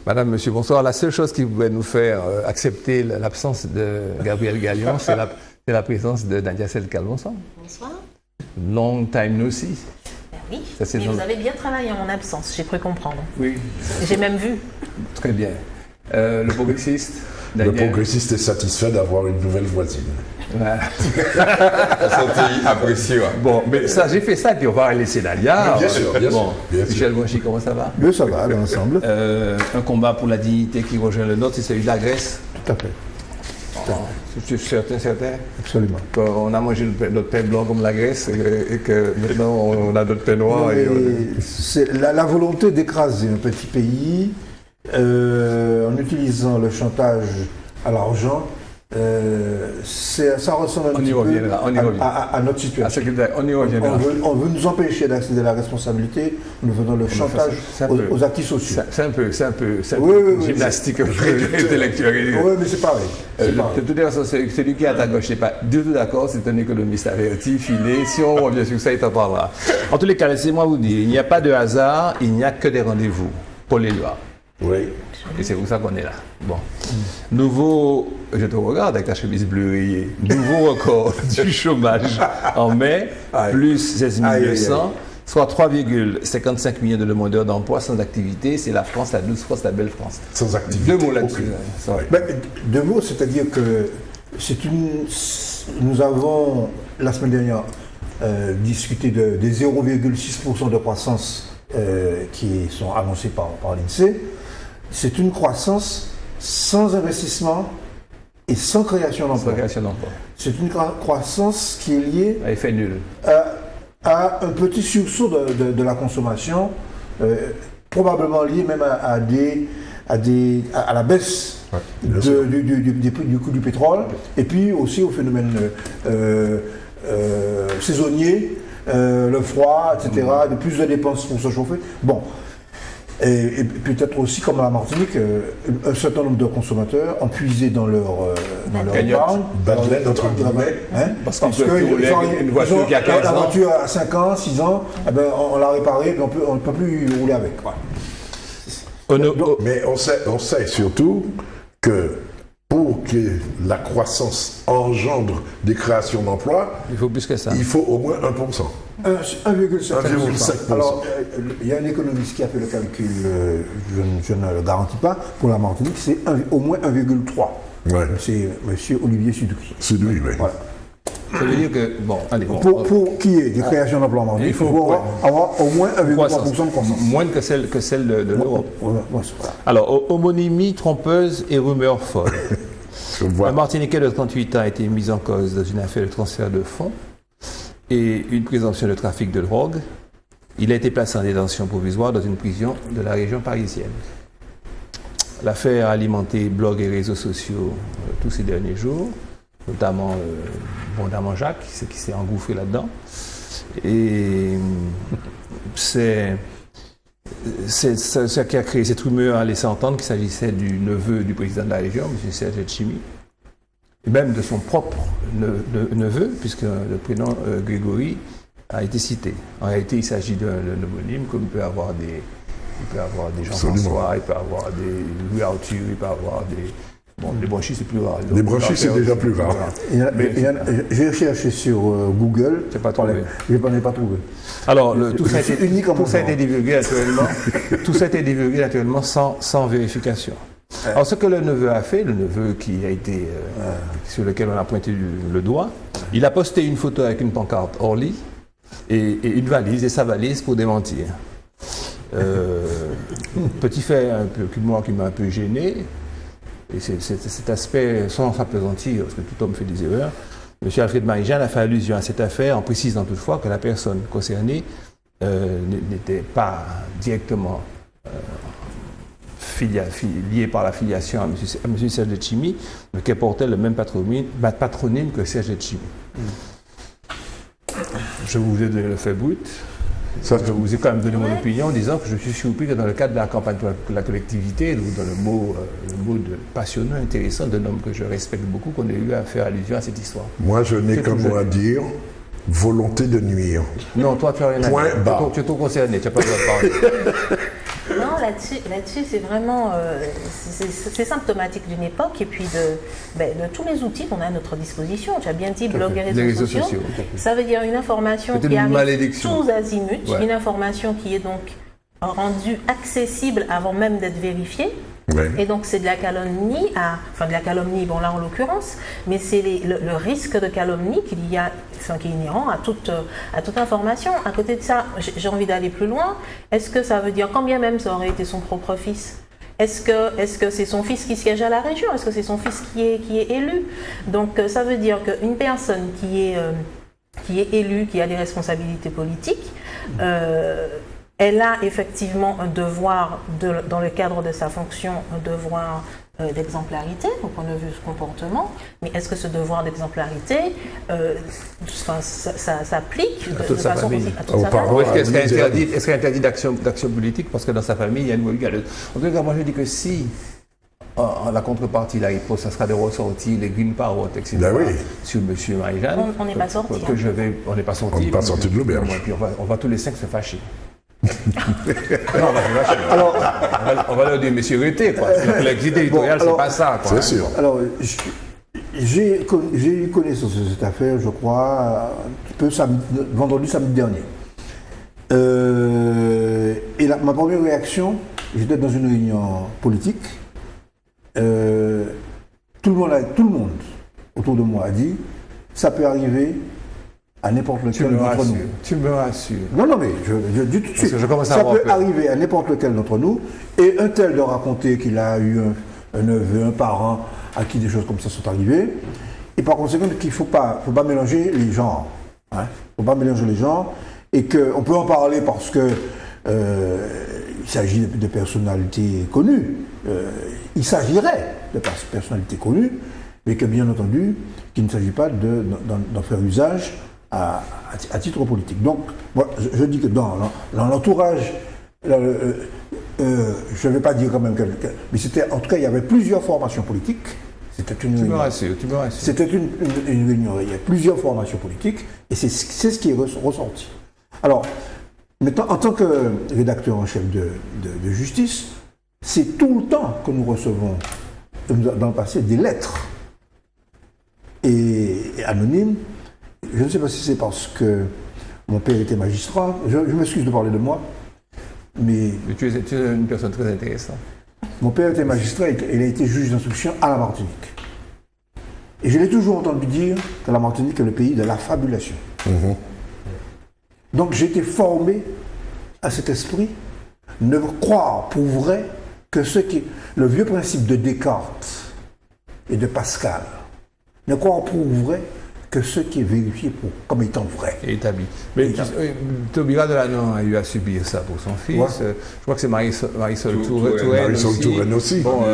Madame, monsieur, bonsoir. La seule chose qui pouvait nous faire accepter l'absence de Gabriel Galion, c'est la présence de Nadia Selkal. Bonsoir. Bonsoir. Long time no see. Ben oui, Ça, et vous avez bien travaillé en mon absence, j'ai cru comprendre. Oui. J'ai même vu. Très bien. Le progressiste, Le progressiste est satisfait d'avoir une nouvelle voisine. Voilà. Senti apprécié. Ouais. Bon, mais ça, j'ai fait ça, puis on va laisser Nadia. Bien sûr, bien sûr. Michel Bouchy, comment ça va? Bien, ça va, dans l'ensemble. Un combat pour la dignité qui rejoint le nôtre, c'est celui de la Grèce. Tout à fait. Je suis certain. Absolument. On a mangé notre pain blanc comme la Grèce et que maintenant on a notre pain noir. C'est la volonté d'écraser un petit pays en utilisant le chantage à l'argent. Ça ressemble un petit peu à notre situation. On y reviendra. On veut nous empêcher d'accéder à la responsabilité en nous faisant le chantage aux acquis sociaux. C'est un peu gymnastique Oui, intellectuelle. Oui, mais c'est pareil. De toute façon, celui qui est à ta gauche n'est pas du tout d'accord, c'est un économiste averti, filé. Si on revient sur ça, il t'en parlera. En tous les cas, laissez-moi vous dire, il n'y a pas de hasard, il n'y a que des rendez-vous pour les lois. Oui. Et c'est pour ça qu'on est là. Bon. Nouveau, je te regarde avec ta chemise bleue rayée, nouveau record du chômage en mai, plus 16 200, soit 3,55 millions de demandeurs d'emploi sans activité. C'est la France, la douce France, la belle France. Sans activité. Deux mots là-dessus. Deux mots, c'est-à-dire que nous avons, la semaine dernière, discuté des 0,6% de croissance qui sont annoncés par l'INSEE. C'est une croissance sans investissement et sans création d'emploi. C'est une croissance qui est liée à effet nul. À un petit sursaut de la consommation, probablement lié même à la baisse du coût du pétrole, et puis aussi au phénomène saisonnier, le froid, etc., de plus de dépenses pour se chauffer. Bon. Et peut-être aussi, comme à la Martinique, un certain nombre de consommateurs ont puisé dans leur épargne. Entre guillemets. Parce qu'ils une voiture qui a 15 ans. La voiture à 5 ans, 6 ans, eh ben, on l'a réparée et on ne peut plus rouler avec. Mais on sait surtout que pour que la croissance engendre des créations d'emplois, il faut plus que ça. Il faut au moins 1%. 1,7%. Alors, il y a un économiste qui a fait le calcul, je ne le garantis pas, pour la Martinique, c'est au moins 1,3%. Ouais. C'est M. Olivier Sudoui. Sudoui, oui. Voilà. Ça veut dire que, pour qu'il y ait des créations d'emplois en Martinique, il faut avoir au moins 1,3% de croissance. Moins que celle de l'Europe. Alors, homonymie trompeuse et rumeur folle. Un Martiniquais de 38 ans a été mis en cause dans une affaire de transfert de fonds et une présomption de trafic de drogue. Il a été placé en détention provisoire dans une prison de la région parisienne. L'affaire a alimenté blogs et réseaux sociaux tous ces derniers jours, notamment Jacques, qui s'est engouffré là-dedans. Et c'est ça qui a créé cette rumeur, a laissé entendre qu'il s'agissait du neveu du président de la région, M. Serge Etchimi, et même de son propre neveu, puisque le prénom Grégory a été cité. En réalité, il s'agit d'un homonyme, comme il peut avoir des Jean-François, il peut avoir des Louis Arthur, il peut avoir des... Bon, les branchies, c'est plus rare. Les branchies, c'est déjà plus rare. J'ai cherché sur Google. Je n'ai pas trouvé. Je n'ai pas trouvé. Alors, tout ça a été divulgué naturellement sans vérification. Alors, ce que le neveu a fait, le neveu qui a été sur lequel on a pointé le doigt, il a posté une photo avec une pancarte Orly et une valise et sa valise pour démentir. Petit fait qui m'a un peu gêné. Et cet aspect, sans s'appesantir, parce que tout homme fait des erreurs, M. Alfred Marie-Jeanne a fait allusion à cette affaire en précisant toutefois que la personne concernée n'était pas directement liée par la filiation à M. Serge Etchimi, mais qu'elle portait le même patronyme que Serge Etchimi. Je vous ai donné le fait brut. Je vous ai quand même donné mon opinion en disant que je suis surpris que dans le cadre de la campagne pour la collectivité, dans le mot de passionnant, intéressant d'un homme que je respecte beaucoup, qu'on ait eu à faire allusion à cette histoire. Moi, je n'ai qu'un mot à dire, volonté de nuire. Non, toi, tu n'as rien à dire. Point barre. Tu es trop concerné, tu n'as pas le droit de parler. Non, là-dessus, c'est vraiment c'est symptomatique d'une époque et puis de tous les outils qu'on a à notre disposition. Tu as bien dit blog et réseaux sociaux. Ça veut dire une information qui arrive tous azimuts, une information qui est donc rendue accessible avant même d'être vérifiée. Ouais. Et donc c'est de la calomnie, de la calomnie, bon là en l'occurrence, mais c'est le risque de calomnie qui est inhérent à toute information. À côté de ça, j'ai envie d'aller plus loin. Est-ce que ça veut dire, quand bien même ça aurait été son propre fils, est-ce que c'est son fils qui siège à la région? Est-ce que c'est son fils qui est élu? Donc ça veut dire qu'une personne qui est élue, qui a des responsabilités politiques, elle a effectivement un devoir, dans le cadre de sa fonction, un devoir d'exemplarité au point de vue du comportement. Mais est-ce que ce devoir d'exemplarité s'applique de façon aussi à toute sa famille? Est-ce qu'elle est interdite d'action politique parce que dans sa famille, il y a une galeuse? En tout cas, moi je dis que si la contrepartie, là, ça sera de ressortir les green power, etc. Ben oui. Sur M. Marie-Jeanne. On n'est pas sorti. On n'est pas sorti. On n'est pas sorti de l'auberge. Puis on va tous les 5 se fâcher. Non, alors, on va leur dire, monsieur Ruté, quoi. L'exit territorial, c'est pas ça, quoi. C'est sûr. Alors, j'ai eu connaissance de cette affaire, je crois, un peu vendredi, samedi dernier. Et ma première réaction, j'étais dans une réunion politique. Tout le monde autour de moi a dit, ça peut arriver à n'importe lequel d'entre nous. Tu me rassures. Non, mais je dis tout de suite. Ça peut arriver à n'importe lequel d'entre nous. Et un tel de raconter qu'il a eu un neveu, un parent à qui des choses comme ça sont arrivées. Et par conséquent, qu'il ne faut pas mélanger les genres. Il ne faut pas mélanger les genres. Et qu'on peut en parler parce que il s'agit de personnalités connues. Il s'agirait de personnalités connues, mais que bien entendu, qu'il ne s'agit pas d'en faire usage à titre politique. Donc, moi, je dis que dans l'entourage, je ne vais pas dire quand même quelqu'un, mais en tout cas, il y avait plusieurs formations politiques. C'était une réunion. Tu me rassures. C'était une réunion, il y a plusieurs formations politiques, et c'est ce qui est ressorti. Alors, maintenant, en tant que rédacteur en chef de justice, c'est tout le temps que nous recevons, dans le passé, des lettres et anonymes. Je ne sais pas si c'est parce que mon père était magistrat, je m'excuse de parler de moi, mais tu es une personne très intéressante. Mon père était magistrat et il a été juge d'instruction à la Martinique. Et je l'ai toujours entendu dire que la Martinique est le pays de la fabulation. Mmh. Donc j'ai été formé à cet esprit, ne croire pour vrai que le vieux principe de Descartes et de Pascal, ne croire pour vrai que ce qui est vérifié comme étant vrai. Et établi. Mais Taubira Delannoy a eu à subir ça pour son fils. Ouais. Je crois que c'est Marisol Touraine aussi. Bon,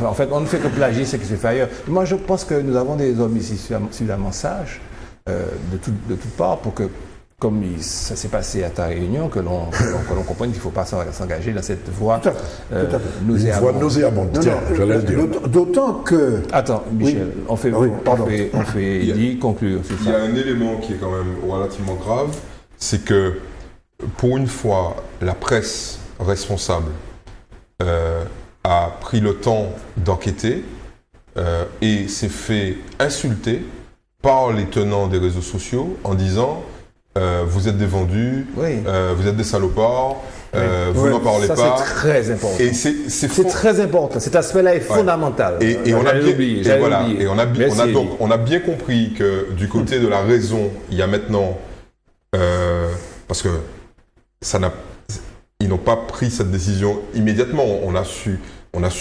en fait, on ne fait que plagier ce qui se fait ailleurs. Moi, je pense que nous avons des hommes ici suffisamment sages, de toutes parts, pour que, comme ça s'est passé à ta réunion, que l'on comprenne qu'il ne faut pas s'engager dans cette voie nauséabonde. Voie nauséabonde, tiens, j'allais le dire. D'autant que... Attends, Michel, on fait conclure. Il y a un élément qui est quand même relativement grave, c'est que, pour une fois, la presse responsable a pris le temps d'enquêter et s'est fait insulter par les tenants des réseaux sociaux en disant vous êtes des vendus, vous êtes des salopards, vous n'en parlez pas. C'est très important. Et c'est très important. Cet aspect-là est fondamental. Et on a bien compris que du côté de la raison, il y a maintenant, parce que ils n'ont pas pris cette décision immédiatement. On a su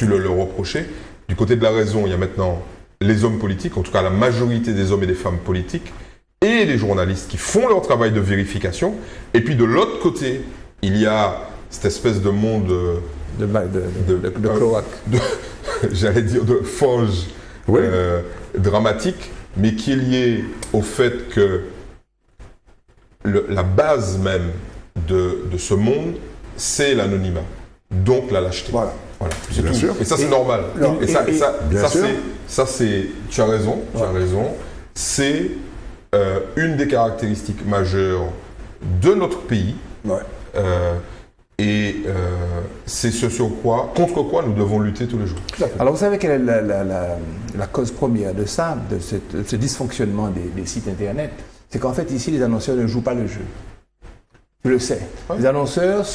le reprocher. Du côté de la raison, il y a maintenant les hommes politiques, en tout cas la majorité des hommes et des femmes politiques, et les journalistes qui font leur travail de vérification. Et puis de l'autre côté, il y a cette espèce de monde de cloaque, j'allais dire de forge dramatique, mais qui est lié au fait que la base même de ce monde, c'est l'anonymat, donc la lâcheté. Voilà. Bien sûr. Et ça, c'est normal. Tu as raison. C'est une des caractéristiques majeures de notre pays. et c'est contre quoi nous devons lutter tous les jours. Alors vous savez quelle est la cause première de ça, de ce dysfonctionnement des sites internet? C'est qu'en fait ici les annonceurs ne jouent pas le jeu. Je le sais. Ouais. Les annonceurs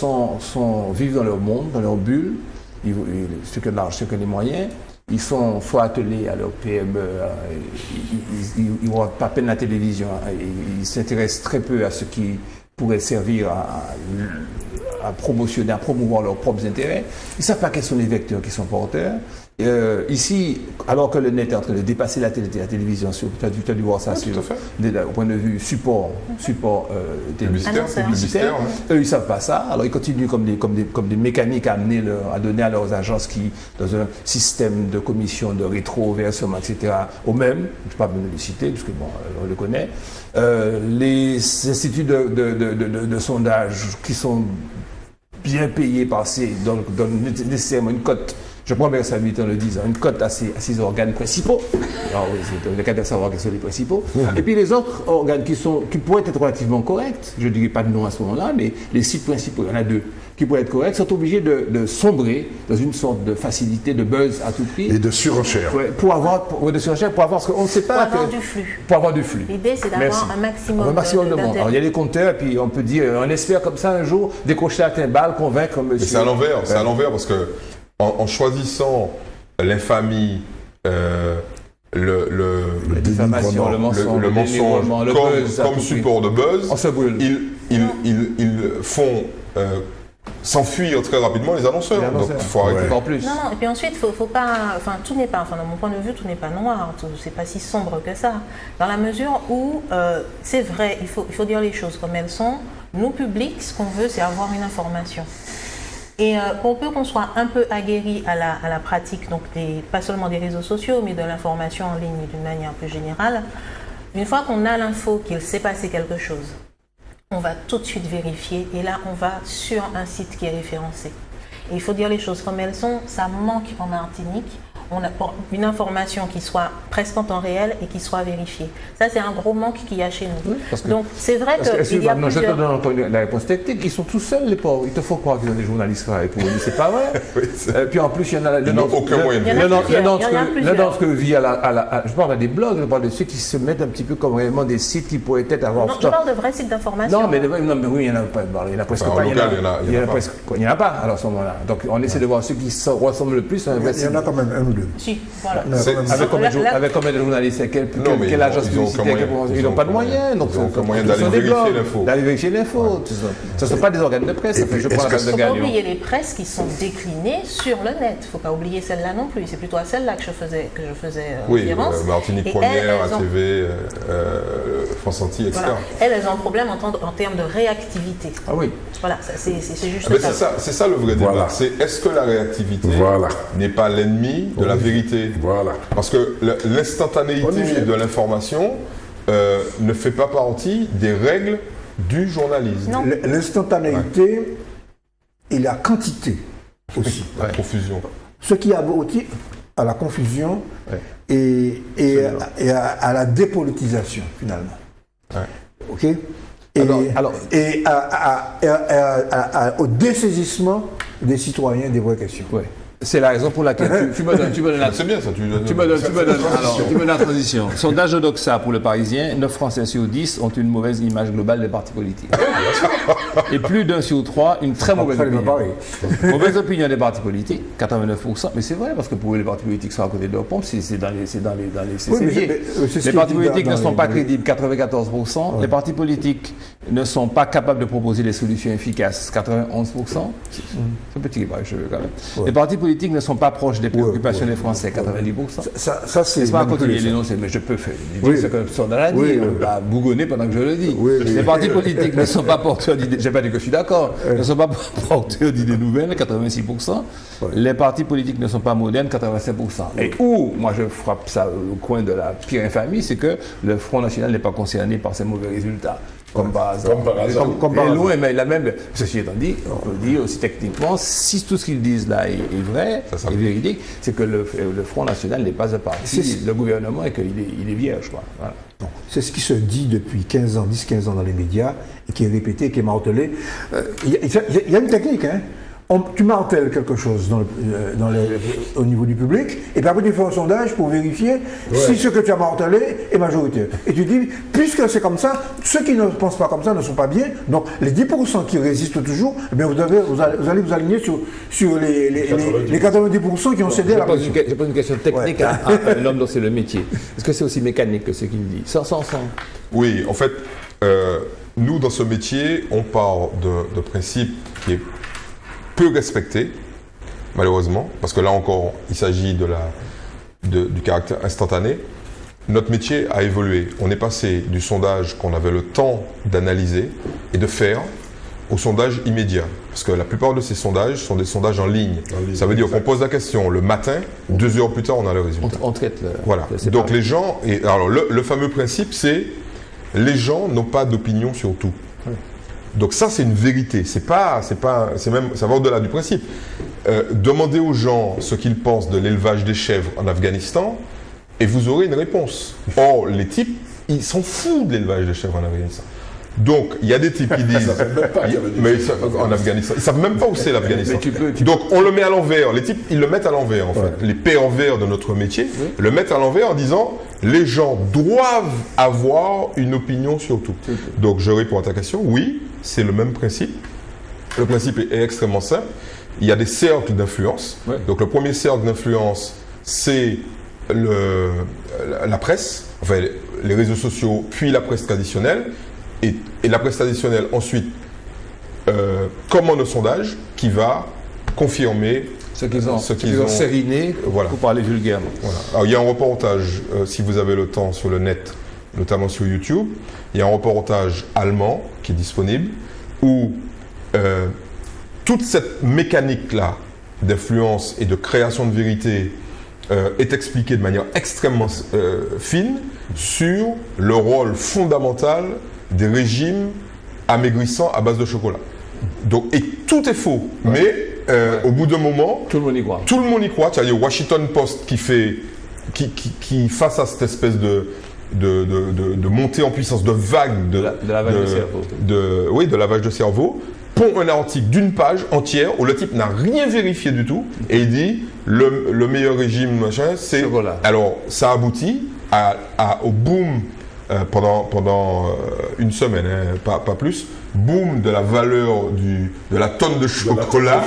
vivent dans leur monde, dans leur bulle, ceux qui ont de l'argent, ceux qui ont les moyens. Ils sont soit attelés à leur PME, ils ne voient pas peine la télévision, ils s'intéressent très peu à ce qui pourrait servir à promotionner, à promouvoir leurs propres intérêts. Ils ne savent pas quels sont les vecteurs qui sont porteurs. Ici, alors que le net est en train de dépasser la télévision, tu as dû voir ça au point de vue support publicitaire, ils ne savent pas ça. Alors ils continuent comme des mécaniques à donner à leurs agences qui, dans un système de commission, de rétro-versement, etc., au même, je ne vais pas me le citer, parce que bon, on le connaît, les instituts de sondage qui sont bien payés par donnent nécessairement une cote. Je prends mes responsabilités en le disant, une cote à ces organes principaux. Alors oui, c'est le cas de savoir quels sont les principaux. Et puis les autres organes qui pourraient être relativement corrects, je ne dirais pas de nom à ce moment-là, mais les sites principaux, il y en a 2, qui pourraient être corrects, sont obligés de sombrer dans une sorte de facilité, de buzz à tout prix. Et de surenchère. Ouais, pour avoir ce qu'on ne sait pas. Pour avoir du flux. Pour avoir du flux. L'idée, c'est d'avoir un maximum de monde. Alors il y a des compteurs, et puis on peut dire, on espère comme ça un jour décrocher la timbale, convaincre monsieur. Mais c'est à l'envers, parce que en choisissant l'infamie, la diffamation, le mensonge comme support de buzz, ils font s'enfuir très rapidement les annonceurs. Donc il faut arrêter. Encore plus. Non, et puis ensuite, faut pas, tout n'est pas, de mon point de vue, tout n'est pas noir, c'est pas si sombre que ça. Dans la mesure où, c'est vrai, il faut dire les choses comme elles sont. Nous, publics, ce qu'on veut, c'est avoir une information. Et pour peu qu'on soit un peu aguerri à la pratique, donc pas seulement des réseaux sociaux, mais de l'information en ligne d'une manière plus générale, une fois qu'on a l'info qu'il s'est passé quelque chose, on va tout de suite vérifier et là on va sur un site qui est référencé. Et il faut dire les choses comme elles sont, ça manque en Martinique. On a une information qui soit presque en temps réel et qui soit vérifiée. Ça, c'est un gros manque qu'il y a chez nous. Donc, c'est vrai qu'il y a plusieurs... Je te donne la réponse technique. Ils sont tous seuls, les pauvres. Il te faut croire qu'ils ont des journalistes pour eux. C'est pas vrai. Puis en plus, il y en a... Ils n'ont aucun moyen de le Danske vit je parle des blogs, je parle de ceux qui se mettent un petit peu comme réellement des sites qui pourraient être avoir... Non, je parle de vrais sites d'information. Non, mais oui, il n'y en a pas. Il y en a presque pas. Il n'y en a pas, alors à ce moment-là. Donc, on essaie de voir ceux qui ressemblent le plus à un vrai site. Il y en a quand même un ou deux. Si, voilà. Avec combien de journalistes, quelle agence publicitaire, ils n'ont pas de moyens, donc ils n'ont moyen d'aller vérifier l'info. D'aller vérifier l'info. Ce ne sont pas des organes de presse. Il ne faut pas oublier les presses qui sont déclinées sur le net. Il ne faut pas oublier celle-là non plus. C'est plutôt à celle-là que je faisais référence. Oui, Martinique Première, ATV, France Antilles, etc. Voilà. Elles ont un problème en termes de réactivité. Ah oui. Voilà, c'est juste ça. C'est ça le vrai débat. C'est est-ce que la réactivité n'est pas l'ennemi de la vérité? Voilà. Parce que l'instantanéité de l'information ne fait pas partie des règles du journalisme. L'instantanéité et la quantité aussi. La confusion. Ce qui aboutit à la confusion et à la dépolitisation, finalement. OK? Et au dessaisissement des citoyens des vraies questions. Ouais. C'est la raison pour laquelle tu me donnes la... C'est bien ça, tu me donnes la transition. Sondage de Doxa pour le Parisien, 9 Français sur 10 ont une mauvaise image globale des partis politiques. Et plus d'un sur 3, une très mauvaise opinion. Mauvaise opinion des partis politiques, 89%. Mais c'est vrai, parce que pour eux, les partis politiques sont à côté de leur pompe, c'est dans les les partis politiques ne sont pas crédibles, 94%. Les partis politiques ne sont pas capables de proposer des solutions efficaces, 91%. C'est un petit débat, quand même. Les partis politiques ne sont pas proches des préoccupations des Français, 90%. Ça c'est pas continuer l'énoncer, mais je peux faire. Ce que Sondage a dit, à bougonner pendant que je le dis. Les partis politiques ne sont pas porteurs d'idées, j'ai pas dit que je suis d'accord, ne sont pas porteurs d'idées nouvelles, 86%. Les partis politiques ne sont pas modernes, 85%. Et où, moi je frappe ça au coin de la pire infamie, c'est que le Front National n'est pas concerné par ces mauvais résultats. Comme par hasard. Comme par hasard. Comme par loin, mais la même. Ceci étant dit, on peut dire aussi techniquement, si tout ce qu'ils disent là est vrai, est véridique, c'est que le Front National n'est pas un parti, le gouvernement, et qu'il est vierge. Voilà. C'est ce qui se dit depuis 15 ans, 10-15 ans dans les médias, et qui est répété, qui est martelé. Il y a une technique, hein. Tu martèles quelque chose au niveau du public, et puis après tu fais un sondage pour vérifier si ce que tu as martelé est majoritaire. Et tu dis, puisque c'est comme ça, ceux qui ne pensent pas comme ça ne sont pas bien, donc les 10% qui résistent toujours, eh bien vous allez vous aligner sur les 90% qui ont cédé à la pression. Je pose une question technique à l'homme dont c'est le métier. Est-ce que c'est aussi mécanique que ce qu'il dit? Sans. Oui, en fait, nous dans ce métier, on part de principes qui est peu respecté, malheureusement, parce que là encore, il s'agit du caractère instantané. Notre métier a évolué. On est passé du sondage qu'on avait le temps d'analyser et de faire au sondage immédiat. Parce que la plupart de ces sondages sont des sondages en ligne. Ça veut dire qu'on pose la question le matin, 2 heures plus tard, on a le résultat. On traite voilà. Donc les gens, alors le fameux principe, c'est les gens n'ont pas d'opinion sur tout. Oui. Donc ça, c'est une vérité. C'est même, ça va au-delà du principe. Demandez aux gens ce qu'ils pensent de l'élevage des chèvres en Afghanistan et vous aurez une réponse. Or, les types, ils s'en foutent de l'élevage des chèvres en Afghanistan. Donc, il y a des types qui disent... en Afghanistan, ils ne savent même pas où c'est l'Afghanistan. Donc, on le met à l'envers. Les types, ils le mettent à l'envers, en fait. Les pervers de notre métier le mettent à l'envers en disant les gens doivent avoir une opinion sur tout. Donc, je réponds à ta question. Oui, c'est le même principe. Le principe est extrêmement simple. Il y a des cercles d'influence. Donc, le premier cercle d'influence, c'est la presse, enfin, les réseaux sociaux, puis la presse traditionnelle. Et la presse traditionnelle, ensuite, commande un sondage qui va confirmer ce qu'ils ont sériné, voilà. Pour parler vulgairement. Voilà. Alors, il y a un reportage, si vous avez le temps, sur le net, notamment sur YouTube. Il y a un reportage allemand qui est disponible où toute cette mécanique-là d'influence et de création de vérité est expliquée de manière extrêmement fine sur le rôle fondamental des régimes amaigrissants à base de chocolat. Donc, et tout est faux, mais au bout d'un moment, tout le monde y croit. Tout le monde y croit. Il y a Washington Post qui face à cette espèce de montée en puissance, de vague de lavage de cerveau. Oui, de lavage de cerveau, pond un article d'une page entière où le type n'a rien vérifié du tout et il dit le meilleur régime machin, c'est. Alors, ça aboutit au boom. Pendant une semaine, pas plus, boom de la valeur de la tonne de chocolat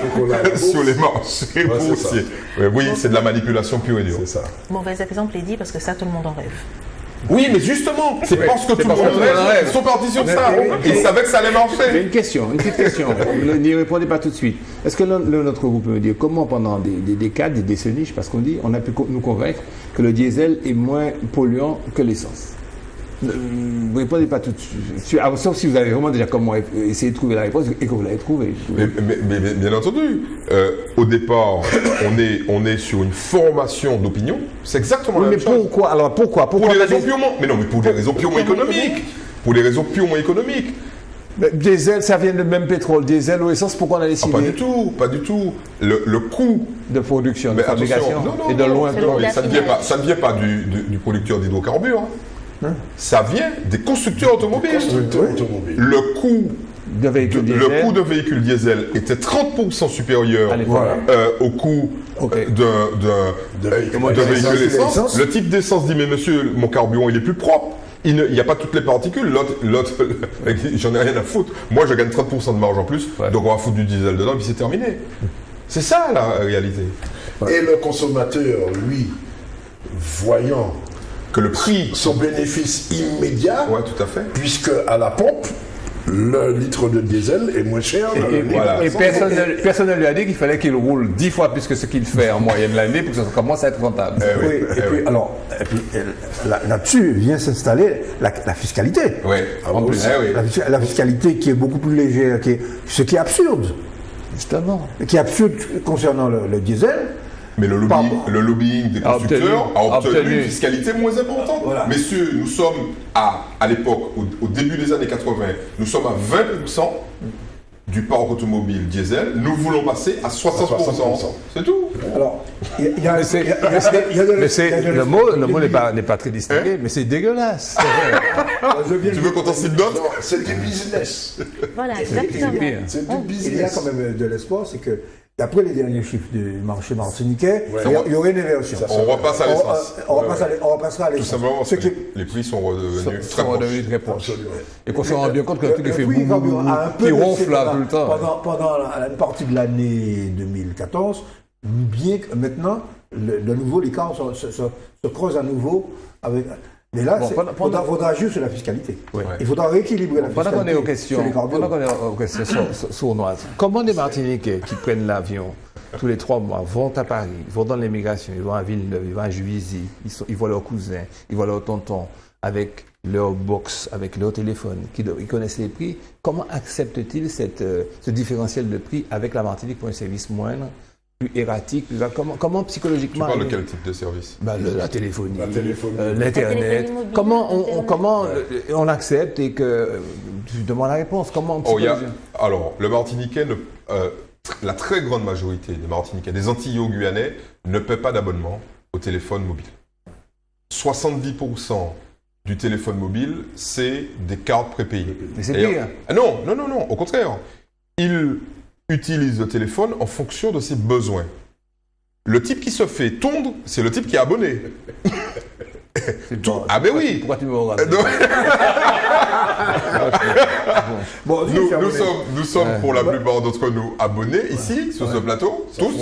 sur les marchés boursiers. Oui, c'est de la manipulation pure et dure. C'est ça. Mauvais exemple est dit parce que ça, tout le monde en rêve. Oui, mais justement, c'est parce que tout le monde rêve. Ils sont partis sur ça. Ils savaient que ça allait marcher. J'ai une petite question. N'y répondez pas tout de suite. Est-ce que notre groupe peut me dire comment, pendant des décades, des décennies, je sais pas ce qu'on dit, on a pu nous convaincre que le diesel est moins polluant que l'essence? Vous ne répondez pas tout de suite, sauf si vous avez vraiment déjà essayé de trouver la réponse et que vous l'avez trouvée. Mais bien entendu, au départ, on est sur une formation d'opinion. C'est exactement la même chose. Mais pourquoi? Alors pourquoi pour des raisons purement, mais non, mais pour des raisons purement économiques. Pour des raisons purement économiques. Diesel, ça vient du même pétrole. Diesel ou essence, pourquoi on a décidé? Pas du tout. Le coût de production, de fabrication, et de loin. Ça ne vient pas du producteur d'hydrocarbures. Ça vient des constructeurs automobiles. Le coût de véhicule diesel était 30% supérieur au coût de véhicule essence. Le type d'essence dit mais monsieur, mon carburant il est plus propre. Il n'y a pas toutes les particules. L'autre, j'en ai rien à foutre. Moi je gagne 30% de marge en plus, donc on va foutre du diesel dedans et puis c'est terminé. C'est ça la réalité. Et le consommateur, lui, voyant que le prix, son bénéfice immédiat, tout à fait, puisque à la pompe, le litre de diesel est moins cher. Et personne ne lui a dit qu'il fallait qu'il roule 10 fois plus que ce qu'il fait en moyenne l'année pour que ça commence à être rentable. Là-dessus vient s'installer la fiscalité. La fiscalité qui est beaucoup plus légère, ce qui est absurde. Justement. Qui est absurde concernant le diesel. Mais le lobbying des constructeurs a obtenu une fiscalité moins importante. Voilà. Messieurs, nous sommes à l'époque, au début des années 80, nous sommes à 20% du parc automobile diesel. Nous voulons passer à 60%. C'est tout. Alors, le mot n'est pas très distingué, mais c'est dégueulasse. Tu veux qu'on t'en cite d'autres? C'est du business. Voilà, exactement. C'est du business. Il y a quand même de l'espoir, c'est que d'après les derniers chiffres du marché martiniquais, il y aurait une inversion. On repasse à l'essence. On repassera à l'essence. Tout simplement parce que les prix sont redevenus très proches. Et qu'on se rend bien compte que le truc fait prix qui ronfle là tout le temps. Pendant une partie de l'année 2014, bien que maintenant, de nouveau, l'écart se creuse à nouveau avec. Mais là, il faudra jouer sur la fiscalité. Oui. Il faudra rééquilibrer la fiscalité. Pendant qu'on est aux questions sournoises, Comment des Martiniquais qui prennent l'avion tous les 3 mois vont à Paris, vont dans l'immigration, ils vont à Villeneuve, ils vont à Juvisy, ils voient leurs cousins, ils voient leurs tontons avec leur box, avec leur téléphone, ils connaissent les prix, comment acceptent-ils ce différentiel de prix avec la Martinique pour un service moindre, plus erratique, comment psychologiquement... Tu parles de quel type de service? La téléphonie, La l'Internet. Comment on accepte et que... Je demande la réponse. Comment psychologiquement... Alors, le Martiniquais, la très grande majorité des Martiniquais, des Antillo-Guyanais, ne paient pas d'abonnement au téléphone mobile. 70% du téléphone mobile, c'est des cartes prépayées. Mais c'est pire. Non, au contraire. Ils utilise le téléphone en fonction de ses besoins. Le type qui se fait tondre, c'est le type qui est abonné. Ah ben oui. Pourquoi tu me regardes? Nous sommes pour la plupart d'entre nous abonnés ici, sur ce plateau, tous.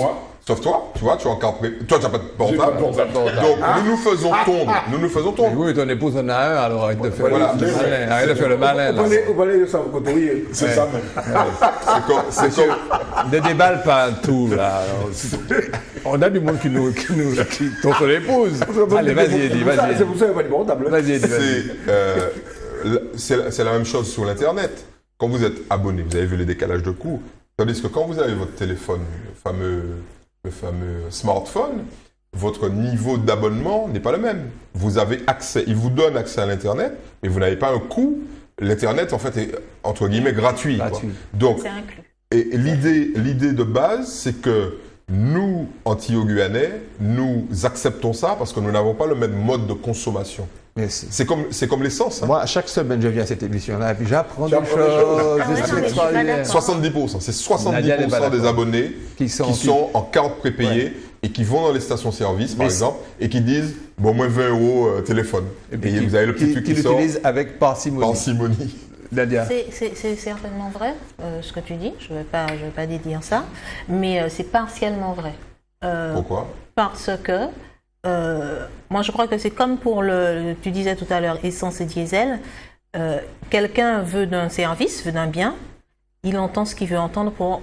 Sauf toi, tu vois, tu as encore toi tu n'as pas de portable. Donc nous nous faisons tondre. Oui, ton épouse en a un, alors arrête de faire le malin. Arrête de faire le malin. Vous parlez de ça, vous comprenez? C'est ça même. C'est comme... Ne déballe pas tout, là. On a du monde qui dont son épouse. Allez, vas-y, Eddie, vas-y. C'est pour ça qu'il n'y a pas de portable. Vas-y, Eddie, vas-y. C'est la même chose sur l'Internet. Quand vous êtes abonné, vous avez vu les décalages de coûts. Tandis que quand vous avez votre téléphone, le fameux smartphone, votre niveau d'abonnement n'est pas le même. Vous avez accès, il vous donne accès à l'Internet, mais vous n'avez pas un coût. L'Internet, en fait, est entre guillemets gratuit. Donc, c'est inclus. Et l'idée de base, c'est que nous, Antillo-Guyanais, nous acceptons ça parce que nous n'avons pas le même mode de consommation. Merci. C'est comme l'essence. Hein. Moi, chaque semaine, je viens à cette émission-là et puis j'apprends des choses. C'est extraordinaire. 70%. C'est 70% des abonnés qui sont en carte prépayée et qui vont dans les stations-service, par exemple, et qui disent bon, moins 20 € téléphone. Et puis vous avez le petit truc qui sort. l'utilisent avec parcimonie. Nadia. C'est certainement vrai, ce que tu dis. Je ne vais pas dédire ça, mais c'est partiellement vrai. Pourquoi? Parce que moi, je crois que c'est comme pour tu disais tout à l'heure, essence et diesel. Quelqu'un veut d'un service, veut d'un bien, il entend ce qu'il veut entendre pour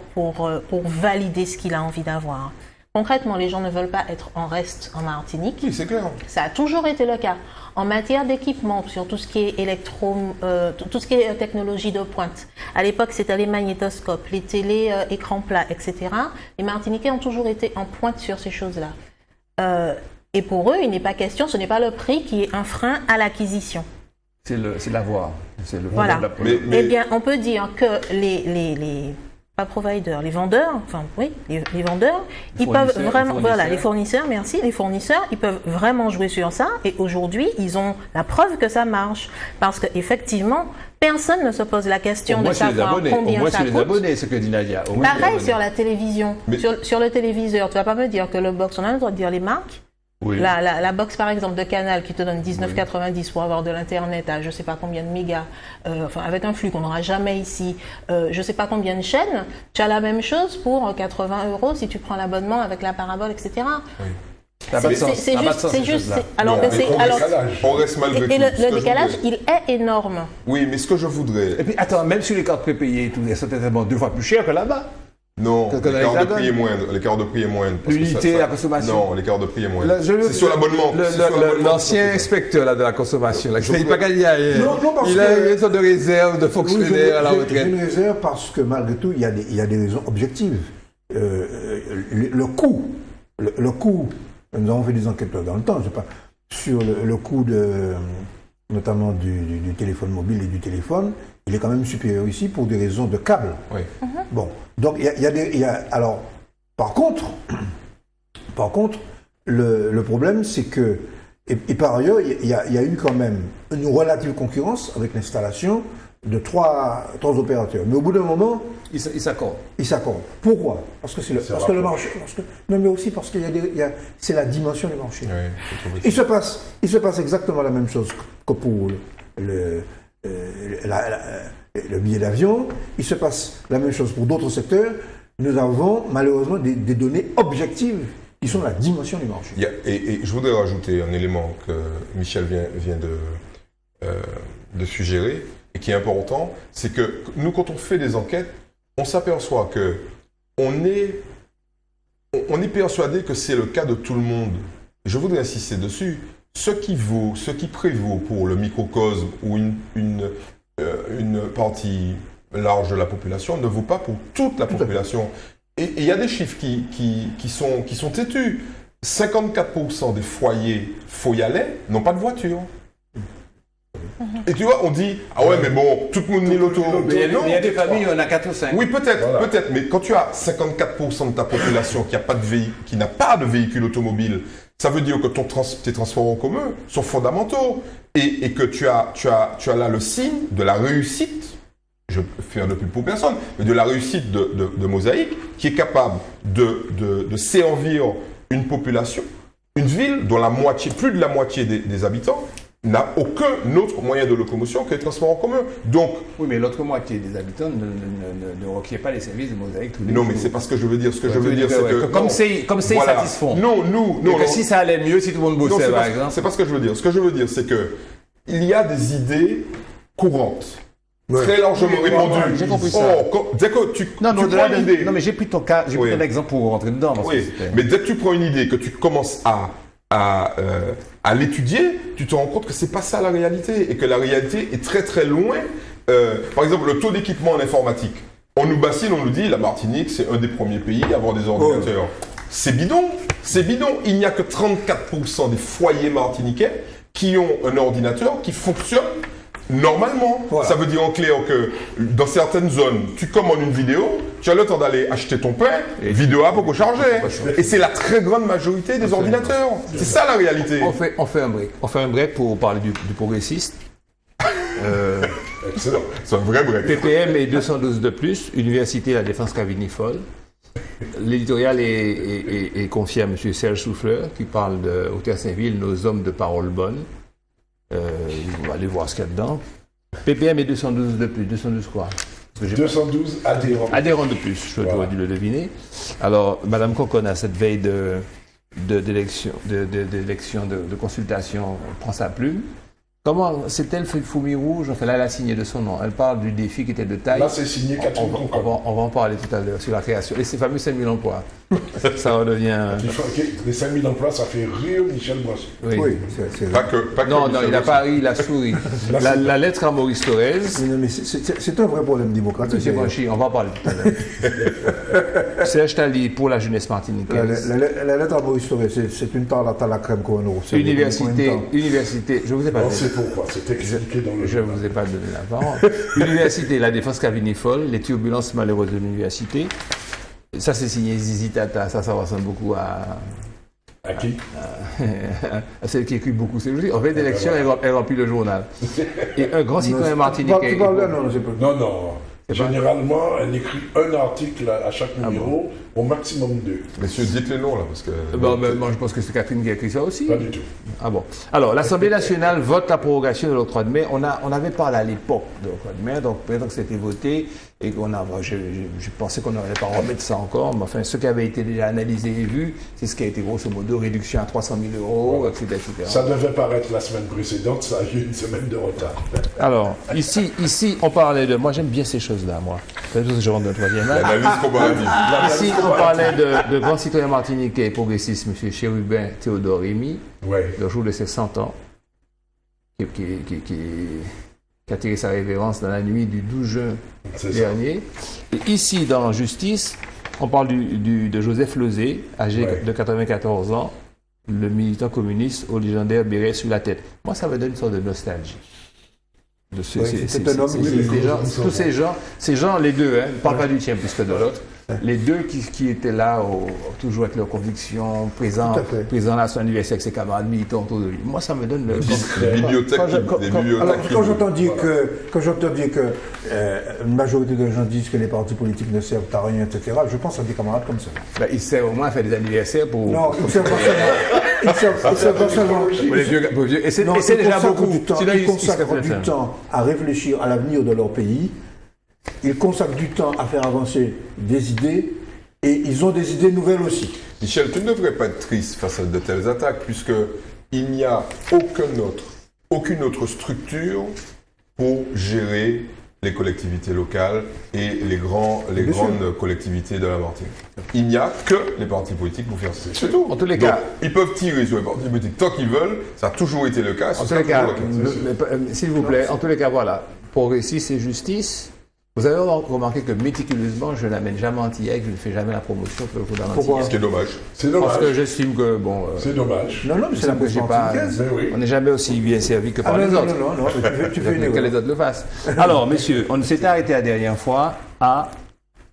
valider ce qu'il a envie d'avoir. Concrètement, les gens ne veulent pas être en reste en Martinique. Oui, c'est clair. Ça a toujours été le cas. En matière d'équipement, sur tout ce qui est tout ce qui est technologie de pointe. À l'époque, c'était les magnétoscopes, les télé écrans plats, etc. Les Martiniquais ont toujours été en pointe sur ces choses-là. Et pour eux, il n'est pas question, ce n'est pas le prix qui est un frein à l'acquisition. C'est l'avoir. C'est le voilà. de la Eh bien, on peut dire que les providers, les vendeurs, enfin oui, les vendeurs, ils peuvent vraiment, voilà, les fournisseurs, merci, les fournisseurs, ils peuvent vraiment jouer sur ça. Et aujourd'hui, ils ont la preuve que ça marche, parce que effectivement, personne ne se pose la question de savoir combien ça coûte. Au moins sur les abonnés, ce que dit Nadia. Pareil sur la télévision, sur le téléviseur, tu vas pas me dire que le box, on a le droit de dire les marques. Oui. La box par exemple de Canal qui te donne 19,90 pour avoir de l'internet à je ne sais pas combien de mégas, avec un flux qu'on n'aura jamais ici, je ne sais pas combien de chaînes, tu as la même chose pour 80 € si tu prends l'abonnement avec la parabole, etc. Oui. C'est juste. On reste malgré tout. Et le décalage, il est énorme. Oui, mais ce que je voudrais. Et puis attends, même sur les cartes prépayées, tout est certainement 2 fois plus cher que là-bas. Non, l'écart de prix est moindre. L'écart de prix est moindre. L'unité, la consommation. Non, l'écart de prix est moindre. C'est sur l'abonnement. L'ancien inspecteur là, de la consommation, là, qui ne pas gagner rien. Il a une sorte de réserve de fonctionnaire à la retraite. J'ai une réserve parce que malgré tout, il y a des raisons objectives. Le coût le coût, nous avons fait des enquêtes dans le temps, je sais pas, sur le coût notamment du téléphone mobile et du téléphone, il est quand même supérieur ici pour des raisons de câble. Oui. Bon, donc alors, par contre, le problème c'est que, et par ailleurs, il y a eu quand même une relative concurrence avec l'installation de trois opérateurs. Mais au bout d'un moment, Ils s'accordent. ils s'accordent. Pourquoi? Parce que parce que le marché. Non, mais aussi parce qu'il c'est la dimension du marché. Oui, Il se passe exactement la même chose que pour le billet d'avion. Il se passe la même chose pour d'autres secteurs. Nous avons malheureusement des données objectives qui sont la dimension du marché. Et je voudrais rajouter un élément que Michel vient de suggérer et qui est important, c'est que nous, quand on fait des enquêtes, on s'aperçoit que on est persuadé que c'est le cas de tout le monde. Je voudrais insister dessus. Ce qui prévaut pour le microcosme ou une partie large de la population ne vaut pas pour toute la population. Et il y a des chiffres qui sont têtus. 54% des foyers foyalais n'ont pas de voiture. Et tu vois, on dit, ah ouais, mais bon, tout le monde nie l'auto. Mais il y a des familles, on a 4 ou 5. Oui, peut-être, mais quand tu as 54% de ta population qui n'a pas de véhicule automobile, ça veut dire que tes transports en commun sont fondamentaux et que tu as là le signe de la réussite, je fais un peu plus pour personne, mais de la réussite de Mosaïque qui est capable de servir une population, une ville dont plus de la moitié des habitants n'a aucun autre moyen de locomotion que les transports en commun. Donc, oui, mais l'autre moitié des habitants ne requiert pas les services de Mosaïque tous les jours. Non, mais c'est pas ce que je veux dire. Ce que je veux dire, c'est que... Comme c'est satisfont. Non. Si ça allait mieux, si tout le monde bossait, par exemple. C'est pas ce que je veux dire. Ce que je veux dire, c'est que il y a des idées courantes. Très largement répandues. J'ai compris ça. Dès que tu prends une idée... Non, mais j'ai pris ton cas, j'ai pris ton exemple pour rentrer dedans. Mais dès que tu prends une idée, que tu commences à l'étudier, tu te rends compte que c'est pas ça la réalité et que la réalité est très très loin. Par exemple, le taux d'équipement en informatique. On nous bassine, on nous dit la Martinique, c'est un des premiers pays à avoir des ordinateurs. C'est bidon. Il n'y a que 34% des foyers martiniquais qui ont un ordinateur qui fonctionne normalement. Voilà. Ça veut dire en clair que dans certaines zones, tu commandes une vidéo, tu as le temps d'aller acheter ton pain, vidéo à beaucoup charger. Et c'est la très grande majorité des ordinateurs. C'est ça la réalité. On fait un break. On fait un break pour parler du progressiste. Excellent. C'est un vrai break. PPM et 212 de plus, Université La Défense Cavigny-Folle. L'éditorial est confié à M. Serge Souffleur qui parle de Hauteur Saint-Ville, nos hommes de parole bonne. On va aller voir ce qu'il y a dedans. PPM et 212 de plus. 212 quoi? 212 adhérents. Adhérents de plus, je dois dû le deviner. Alors, Mme Conconne, à cette veille d'élection, de consultation, prend sa plume. Comment, c'est elle, Fourmi Rouge, enfin là, elle a signé de son nom. Elle parle du défi qui était de taille. Là, c'est signé Catherine Conconne. On va en parler tout à l'heure sur la création. Et ces fameux 5000 emplois. Ça redevient... Les 5000 emplois, ça fait rire Michel Boisson. Oui. Pas que non, il n'a pas ri, il a souri. la lettre à Maurice Thorez. Mais c'est un vrai problème démocratique. Monsieur Branchi, on va en parler tout à l'heure. Serge Tali pour la jeunesse martiniquaise. La lettre à Maurice Thorez, c'est une tarte à la crème qu'on euro. Université, je vous ai pas dit. Pourquoi? C'est expliqué dans le Je ne vous ai pas donné la parole. Université, La Défense Cavigny-Folle, les turbulences malheureuses de l'université. Ça, c'est signé Zizi Tata. Ça ressemble beaucoup à qui? À celle qui écrit beaucoup. En fait, d'élection, elle remplit le journal. Et un grand citoyen martiniquais. Non. Généralement, elle écrit un article à chaque numéro, au maximum 2. Messieurs, dites les noms là, parce que... moi, je pense que c'est Catherine qui a écrit ça aussi. Pas du tout. Ah bon. Alors, l'Assemblée nationale vote la prorogation de l'octroi de mer. On avait parlé à l'époque de l'octroi de mer, donc maintenant que c'était voté, et je pensais qu'on n'aurait pas remettre ça encore, mais enfin, ce qui avait été déjà analysé et vu, c'est ce qui a été grosso modo réduction à 300 000 euros, etc., etc. Ça devait paraître la semaine précédente, ça a eu une semaine de retard. Alors, ici, on parlait de... Moi, j'aime bien ces choses-là, moi. C'est parce que je rentre dans le troisième âge. L'analyse comparative. Ici, on parlait de grands citoyens martiniquais et progressistes, M. Chérubin Théodore Rémy, le jour de ses 100 ans, qui a tiré sa révérence dans la nuit du 12 juin dernier. Et ici, dans Justice, On parle de Joseph Lozé, âgé de 94 ans, le militant communiste au légendaire béret sur la tête. Moi, ça me donne une sorte de nostalgie. Tous ces gens, les deux, pas du tien plus que de l'autre, les deux qui étaient là, toujours avec leurs convictions, présents à son anniversaire avec ses camarades militants autour de lui. Moi, ça me donne le... Les bibliothèques. Quand j'entends dire que une majorité de gens disent que les partis politiques ne servent à rien, etc., je pense à des camarades comme ça. Ben, ils servent au moins à faire des anniversaires pour... Non, ils ne servent pas seulement. Et c'est déjà beaucoup. Ils consacrent du temps à réfléchir à l'avenir de leur pays. Ils consacrent du temps à faire avancer des idées et ils ont des idées nouvelles aussi. Michel, tu ne devrais pas être triste face à de telles attaques puisqu'il n'y a aucune autre structure pour gérer les collectivités locales et les grandes collectivités de la Martinique. Il n'y a que les partis politiques pour faire ça. C'est tout. En tous les cas, ils peuvent tirer sur les partis politiques tant qu'ils veulent. Ça a toujours été le cas. En tous les cas, s'il vous plaît, en tous les cas, voilà. Progressisme et justice. Vous avez remarqué que méticuleusement, je n'amène jamais Antillac, je ne fais jamais la promotion pour le coup d'Antillac. Pourquoi ? Ce qui est dommage. C'est dommage. Parce que j'estime que, bon... c'est dommage. Non, mais c'est la question antillaise. Oui. On n'est jamais aussi bien servi que par les autres. Non, tu fais une que les autres le fassent. Alors, messieurs, on s'était arrêté la dernière fois à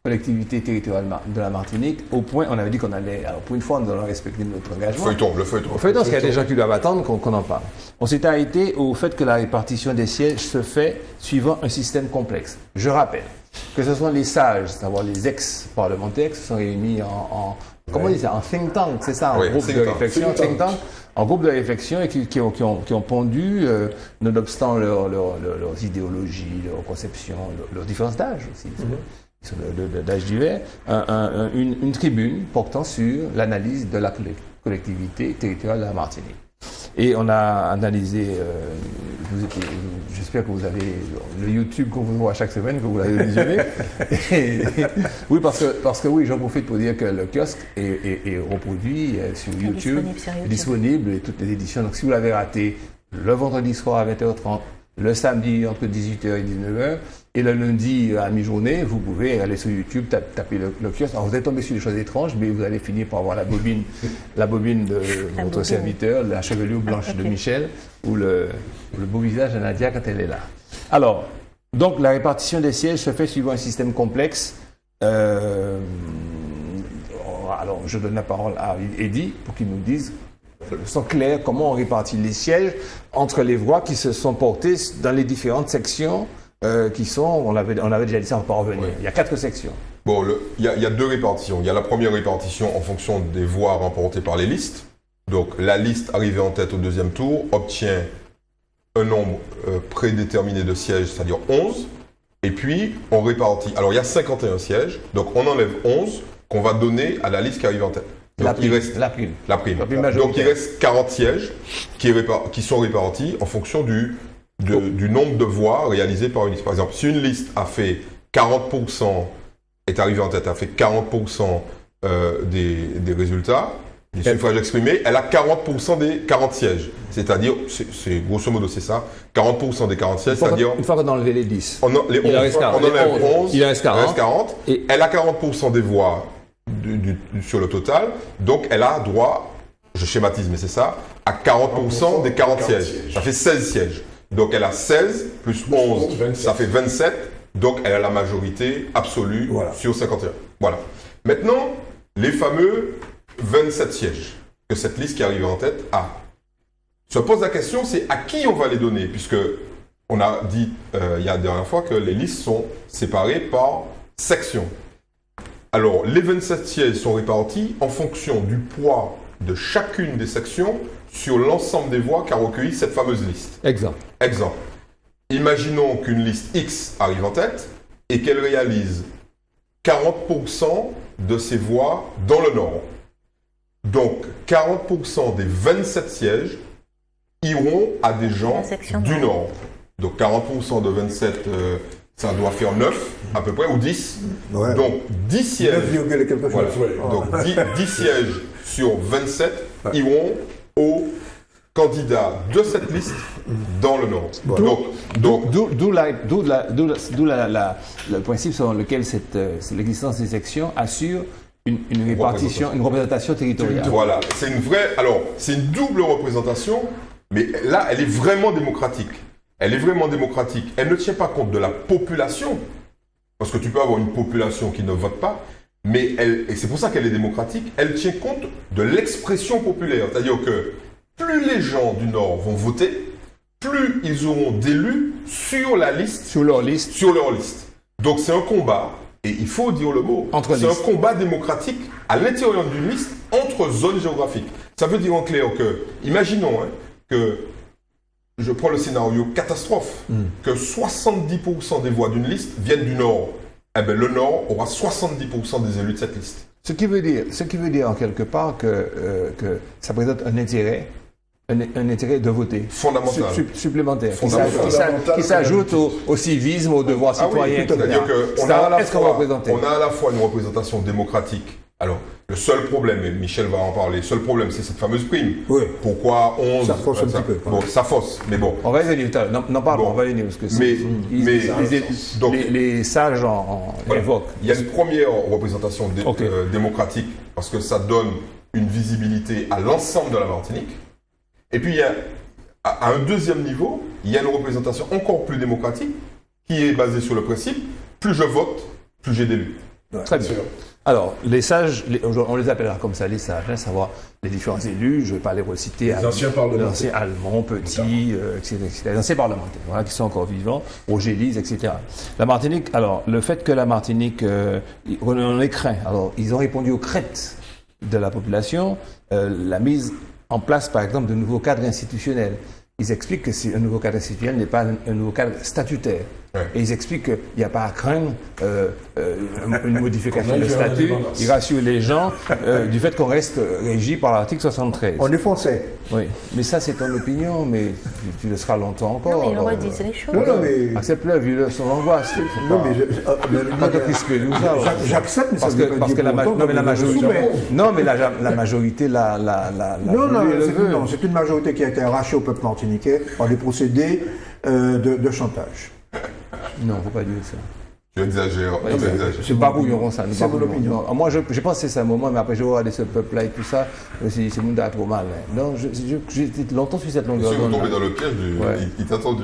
collectivité territoriale de la Martinique, au point, on avait dit qu'on allait, alors pour une fois, nous allons respecter notre engagement. Le feuilleton. Au feuilleton, parce qu'il y a des gens qui doivent attendre qu'on en parle. On s'est arrêté au fait que la répartition des sièges se fait suivant un système complexe. Je rappelle que ce sont les sages, c'est-à-dire les ex-parlementaires qui se sont réunis comment on dit ça, en think tank, c'est ça, en groupe de réflexion, think tank, en groupe de réflexion et qui ont pondu, nonobstant leurs idéologies, leurs conceptions, leurs différences d'âge aussi. Ils sont d'âge divers, une tribune portant sur l'analyse de la collectivité territoriale de la Martinique. Et on a analysé, j'espère que vous avez le YouTube qu'on vous voit chaque semaine, que vous l'avez visionné. Oui, parce que oui, j'en profite pour dire que le kiosque est reproduit sur YouTube, disponible et toutes les éditions. Donc si vous l'avez raté, le vendredi soir à 20h30, le samedi entre 18h et 19h, et le lundi à mi-journée, vous pouvez aller sur YouTube, taper le kiosque. Alors vous allez tomber sur des choses étranges, mais vous allez finir par avoir la bobine de votre serviteur, la chevelure blanche de Michel, ou le beau visage de Nadia quand elle est là. Alors, donc la répartition des sièges se fait suivant un système complexe. Alors, je donne la parole à Eddy pour qu'il nous dise sont clairs comment on répartit les sièges entre les voix qui se sont portées dans les différentes sections qui sont, on avait déjà dit ça, on peut revenir. Ouais. Il y a 4 sections. Bon, il y a 2 répartitions. Il y a la première répartition en fonction des voix remportées par les listes. Donc la liste arrivée en tête au deuxième tour obtient un nombre prédéterminé de sièges, c'est-à-dire 11. Et puis on répartit. Alors il y a 51 sièges, donc on enlève 11 qu'on va donner à la liste qui arrive en tête. Donc, la prime. Donc il reste 40 sièges qui sont répartis en fonction du nombre de voix réalisées par une liste. Par exemple, si une liste a fait 40%, est arrivée en tête, a fait 40% des résultats, des suffrages exprimés, elle a 40% des 40 sièges. C'est-à-dire, c'est grosso modo c'est ça, 40% des 40 sièges, c'est-à-dire... Une fois qu'on a enlevé les 10, on enlève 11, il reste 40, et elle a 40% des voix sur le total, donc elle a droit, je schématise mais c'est ça, à 40% des 40 sièges. Ça fait 16 sièges. Donc elle a 16 plus 11, ça fait 27, donc elle a la majorité absolue sur 51. Voilà. Maintenant, les fameux 27 sièges que cette liste qui arrive en tête a. Se pose la question, c'est à qui on va les donner, puisque on a dit il y a la dernière fois que les listes sont séparées par section. Alors, les 27 sièges sont répartis en fonction du poids de chacune des sections sur l'ensemble des voix qu'a recueilli cette fameuse liste. Exemple. Imaginons qu'une liste X arrive en tête et qu'elle réalise 40% de ses voix dans le Nord. Donc, 40% des 27 sièges iront à des gens du Nord. Donc, 40% de 27... ça doit faire 9 à peu près, ou 10. Ouais. Donc 10 sièges, donc 10 sièges sur 27 iront aux candidats de cette liste dans le Nord. D'où le principe selon lequel l'existence des sections assure une répartition, une représentation territoriale. Voilà, c'est une double représentation, mais là, elle est vraiment démocratique. Elle ne tient pas compte de la population, parce que tu peux avoir une population qui ne vote pas, mais et c'est pour ça qu'elle est démocratique, elle tient compte de l'expression populaire. C'est-à-dire que plus les gens du Nord vont voter, plus ils auront d'élus sur leur liste. Donc c'est un combat, et il faut dire le mot, c'est un combat démocratique à l'intérieur d'une liste entre zones géographiques. Ça veut dire en clair que, imaginons que, je prends le scénario catastrophe, que 70% des voix d'une liste viennent du Nord. Eh bien, le Nord aura 70% des élus de cette liste. Ce qui veut dire en quelque part que ça présente un intérêt de voter. Fondamental. Supplémentaire. Qui s'ajoute au civisme, au devoir citoyen. C'est-à-dire qu'on a à la fois une représentation démocratique. Alors, le seul problème, et Michel va en parler, le seul problème, c'est cette fameuse prime. Oui. Pourquoi 11 Ça fausse un petit peu. Bon, ça fausse, mais bon. On va y venir. Non, pardon, on va y venir. Parce que les sages évoquent. Il y a une première représentation démocratique, parce que ça donne une visibilité à l'ensemble de la Martinique. Et puis, à un deuxième niveau, il y a une représentation encore plus démocratique, qui est basée sur le principe, plus je vote, plus j'ai d'élus. Très bien. Alors, les sages, on les appellera comme ça, les sages, savoir les différents élus, je ne vais pas les reciter. Les anciens parlementaires. Les anciens Allemands, Petit, etc., les anciens parlementaires, voilà, qui sont encore vivants, Roger Lise, etc. La Martinique, alors, le fait que la Martinique, on les craint. Alors, ils ont répondu aux craintes de la population, la mise en place, par exemple, de nouveaux cadres institutionnels. Ils expliquent que un nouveau cadre institutionnel n'est pas un nouveau cadre statutaire. Ouais. Et ils expliquent qu'il n'y a pas à craindre une modification du statut. Ils rassurent les gens du fait qu'on reste régi par l'article 73. On est français. Oui, mais ça c'est ton opinion, mais tu le seras longtemps encore. Non, mais on redit les choses. Accepte-le, vu son angoisse. Non, mais j'accepte, mais parce que la majorité Non, c'est une majorité qui a été arrachée au peuple martiniquais par des procédés de chantage. Non, il ne faut pas dire ça. Tu exagères. C'est barbouillon, ça. C'est mon opinion. Moi, je pense que c'est un moment, mais après, je regardé ce peuple-là et tout ça, je me suis dit, c'est monde trop mal. Donc, j'ai longtemps sur cette longueur d'onde. Ils sont tombés dans le piège, il t'attend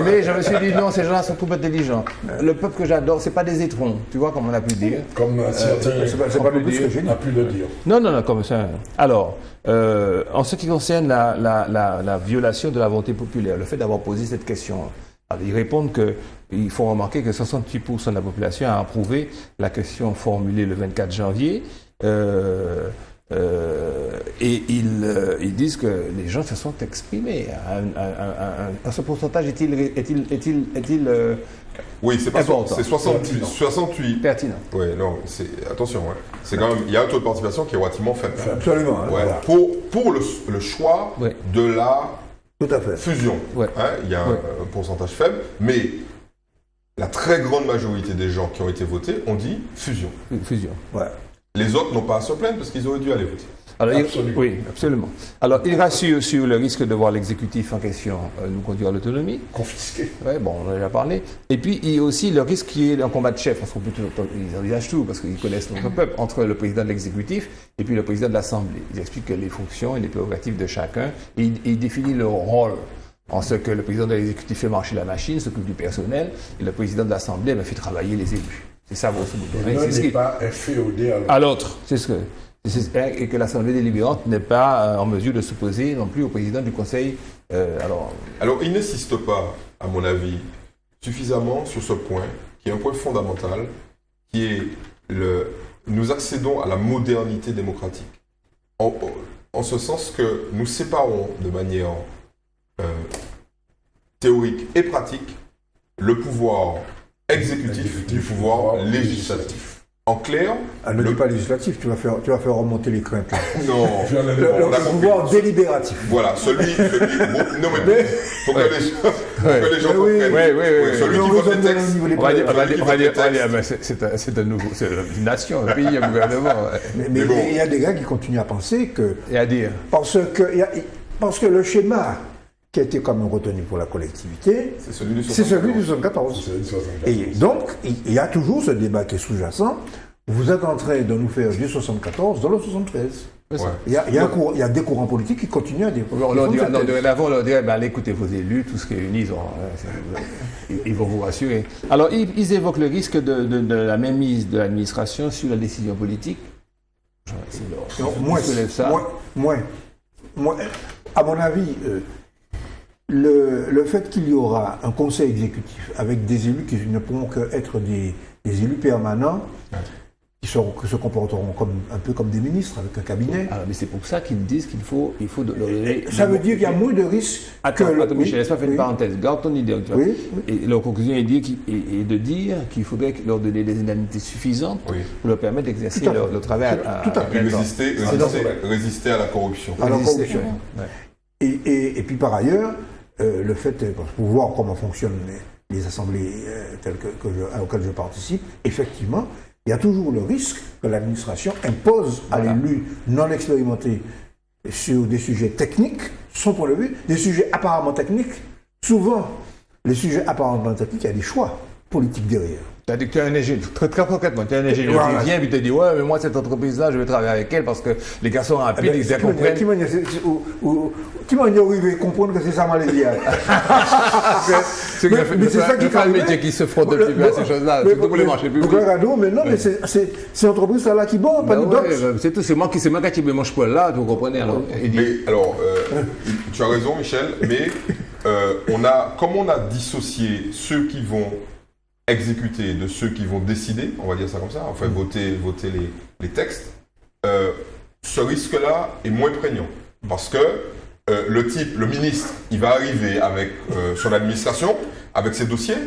mais je me suis dit, non, ces gens-là sont trop intelligents. Le peuple que j'adore, c'est pas des étrons, tu vois, comme on a pu dire. Comme certains, c'est pas le plus que j'ai dit. A pu le dire. Non, comme ça. Alors, en ce qui concerne la violation de la volonté populaire, le fait d'avoir posé cette question, ils répondent qu'il faut remarquer que 68% de la population a approuvé la question formulée le 24 janvier et ils disent que les gens se sont exprimés. Ce pourcentage est-il oui, c'est pas important. C'est 68. Pertinent. Oui, non, attention, ouais. C'est quand même, il y a un taux de participation qui est relativement faible. Absolument. Ouais. Voilà. Pour le choix de la tout à fait. Fusion. Ouais. Il y a un pourcentage faible, mais la très grande majorité des gens qui ont été votés ont dit fusion. Fusion. Ouais. Les autres n'ont pas à se plaindre parce qu'ils auraient dû aller voter. Alors, oui, absolument. Alors, il rassure sur le risque de voir l'exécutif en question nous conduire à l'autonomie. Confisqué. Oui, bon, on en a déjà parlé. Et puis, il y a aussi le risque qu'il y ait un combat de chef, parce qu'ils envisagent tout, parce qu'ils connaissent notre peuple, entre le président de l'exécutif et puis le président de l'Assemblée. Ils expliquent que les fonctions et les prérogatives de chacun, et il définit leur rôle. En ce que le président de l'exécutif fait marcher la machine, s'occupe du personnel, et le président de l'Assemblée fait travailler les élus. C'est ça, votre bout. L'un n'est pas inféodé à l'autre. C'est ce que... Et que l'Assemblée délibérante n'est pas en mesure de s'opposer non plus au président du Conseil. Alors, il n'insiste pas, à mon avis, suffisamment sur ce point, qui est un point fondamental, qui est nous accédons à la modernité démocratique. En ce sens que nous séparons de manière théorique et pratique le pouvoir exécutif du pouvoir législatif. En clair, ne dis pas législatif, tu vas faire remonter les craintes. Là. non, Le pouvoir délibératif. Voilà, celui non mais faut que les gens comprennent. Oui. Celui qui vote les textes. On va dire, mais c'est un nouveau, c'est une nation, un pays, un gouvernement. Mais il y a des gars qui continuent à penser que... Et à dire. Parce que le schéma qui a été quand même retenu pour la collectivité, c'est celui du 74. Et donc, il y a toujours ce débat qui est sous-jacent. Vous êtes en train de nous faire du 74 dans le 73. Ouais. Il y a des courants politiques qui continuent à dire. On leur dirait, écoutez vos élus, tout ce qui est uni, ils vont vous rassurer. Alors, ils évoquent le risque de la mainmise de l'administration sur la décision politique. Moi, à mon avis, le fait qu'il y aura un conseil exécutif avec des élus qui ne pourront qu'être des élus permanents, qui se comporteront un peu comme des ministres avec un cabinet. Alors, mais c'est pour ça qu'ils disent qu'il faut ça veut dire qu'il y a moins de risques. Attends, Michel, laisse-moi faire une parenthèse. Garde ton idée. Et leur conclusion est de dire qu'il faudrait leur donner des indemnités suffisantes pour leur permettre d'exercer leur travail résister à la corruption. Et puis par ailleurs, le fait, pour voir comment fonctionnent les assemblées auxquelles je participe, effectivement, il y a toujours le risque que l'administration impose à l'élu non expérimenté sur des sujets techniques, son point de vue, des sujets apparemment techniques. Souvent, les sujets apparemment techniques, il y a des choix politiques derrière. C'est-à-dire que tu es un ingénieur, très concrètement, tu es un ingénieur qui vient et te dit ouais, mais moi cette entreprise-là, je vais travailler avec elle parce que les gars sont rapides, ils comprennent. Qui m'a arrivé à comprendre que c'est ça Malaisie. Mais c'est ça qui fait le métier qui se frotte depuis peu à ces choses-là, surtout pour les marchés publics. Mais non, mais c'est l'entreprise là qui bon, pas nous d'autres. C'est tout, c'est moi qui me mange poil là, vous comprenez alors. Tu as raison Michel, mais comme on a dissocié ceux qui vont exécuter de ceux qui vont décider, on va dire ça comme ça, enfin voter les textes, ce risque-là est moins prégnant. Parce que le ministre, il va arriver avec son administration, avec ses dossiers,